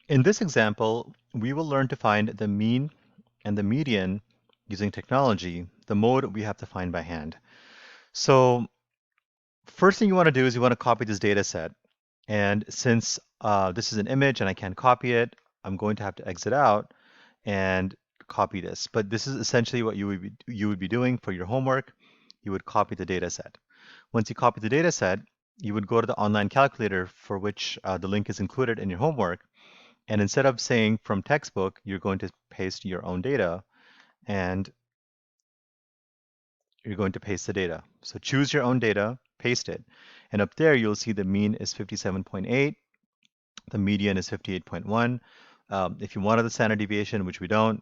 In this example, we will learn to find the mean and the median using technology. The mode we have to find by hand. So first thing you want to do is you want to copy this data set. And since this is an image and I can't copy it, I'm going to have to exit out and copy this. But this is essentially what you would be doing for your homework. You would copy the data set. Once you copy the data set, you would go to the online calculator for which the link is included in your homework. And instead of saying from textbook, you're going to paste your own data and you're going to paste the data. So choose your own data, paste it. And up there, you'll see the mean is 57.8. The median is 58.1. If you wanted the standard deviation, which we don't,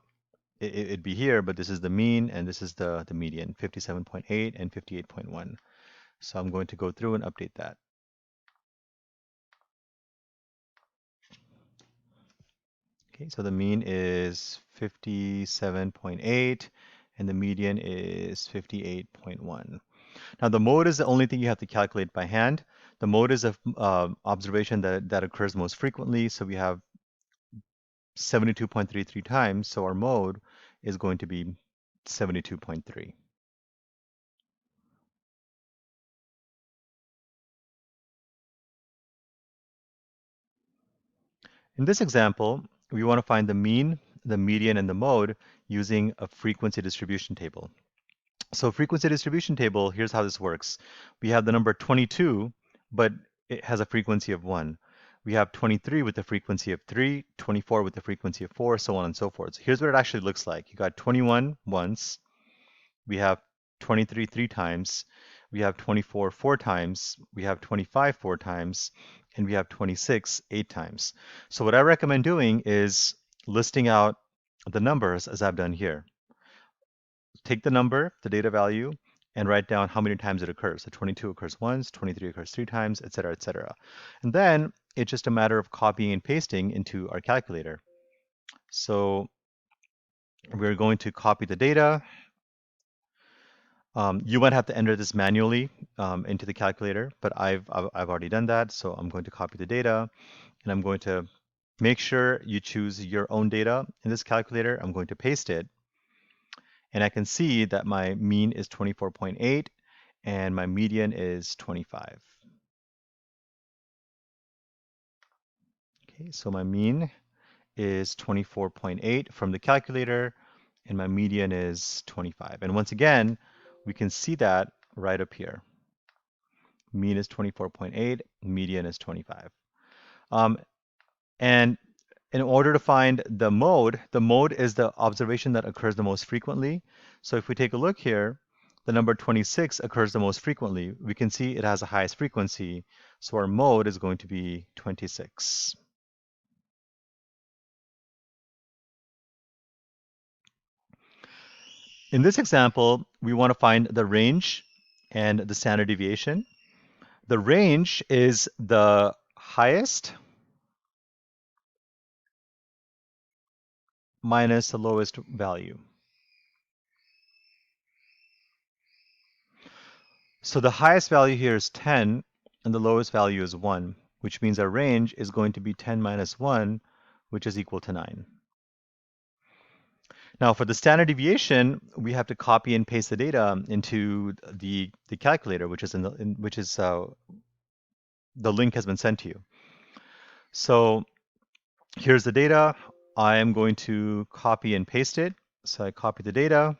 it'd be here, but this is the mean and this is the median, 57.8 and 58.1. So I'm going to go through and update that. Okay, so the mean is 57.8 and the median is 58.1. Now the mode is the only thing you have to calculate by hand. The mode is a observation that occurs most frequently. So we have 72.33 times. So our mode is going to be 72.3. In this example, we want to find the mean, the median, and the mode using a frequency distribution table. So frequency distribution table, here's how this works. We have the number 22, but it has a frequency of 1. We have 23 with a frequency of 3, 24 with a frequency of 4, so on and so forth. So here's what it actually looks like. You got 21 once, we have 23 3 times, we have 24 4 times, we have 25 4 times, and we have 26 8 times. So what I recommend doing is listing out the numbers as I've done here. Take the number, the data value, and write down how many times it occurs. So 22 occurs once, 23 occurs 3 times, etc., etc. And then it's just a matter of copying and pasting into our calculator. So we're going to copy the data. You might have to enter this manually into the calculator, but I've already done that. So I'm going to copy the data, and I'm going to make sure you choose your own data in this calculator. I'm going to paste it, and I can see that my mean is 24.8 and my median is 25. Okay, so my mean is 24.8 from the calculator, and my median is 25. And once again, we can see that right up here. Mean is 24.8, median is 25. And in order to find the mode is the observation that occurs the most frequently. So if we take a look here, the number 26 occurs the most frequently. We can see it has the highest frequency. So our mode is going to be 26. In this example, we want to find the range and the standard deviation. The range is the highest minus the lowest value. So the highest value here is 10 and the lowest value is 1, which means our range is going to be 10 minus 1, which is equal to 9. Now for the standard deviation, we have to copy and paste the data into the calculator, which is the link has been sent to you. So here's the data. I am going to copy and paste it. So I copy the data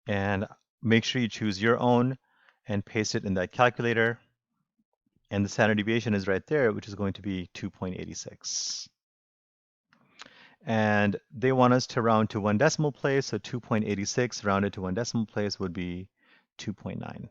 and make sure you choose your own and paste it in that calculator. And the standard deviation is right there, which is going to be 2.86. And they want us to round to one decimal place, so 2.86 rounded to one decimal place would be 2.9.